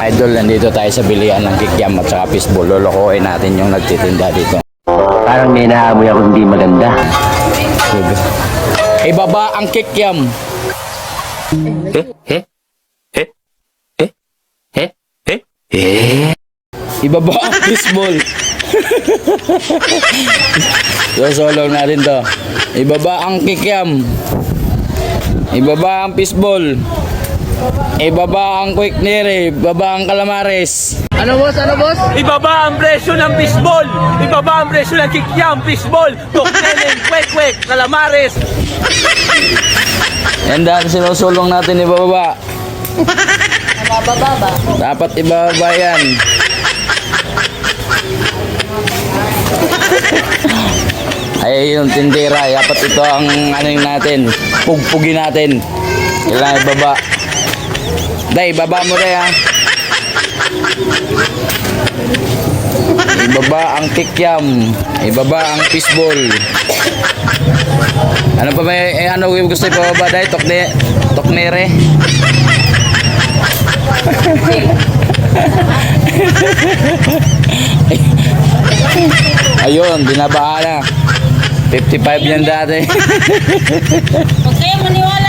idol, nandito tayo sa bilihan ng kikiam at saka fishball. Lolokohin natin yung nagtitinda dito. Parang may naamoy ako hindi maganda. Ibaba ang kikiam. Ibaba ang fishball. Sosolong natin to. Ibaba ang kikiam. Ibaba ang fishball. Ibaba ang quick nere. Ibaba ang calamares. Ano boss? Ano boss? Ibaba ang presyo ng fishball! Ibaba ang presyo ng kikiam, fishball, tukneleng, kwek-kwek, calamares! Yan dahil sinusulong natin ibababa. Nabababa. Dapat ibababa yan. Ay yung tindera. Dapat ito ang ano natin. Pugpugin natin. Kailangan ibaba. Day, ibaba mo day ha. Ibaba ang kikiam. Ibaba ang fishball. Ano pa may ano gusto ibababa day? Toknere. Ayun, binabaan na. 55 yan dati. Huwag kayo maniwala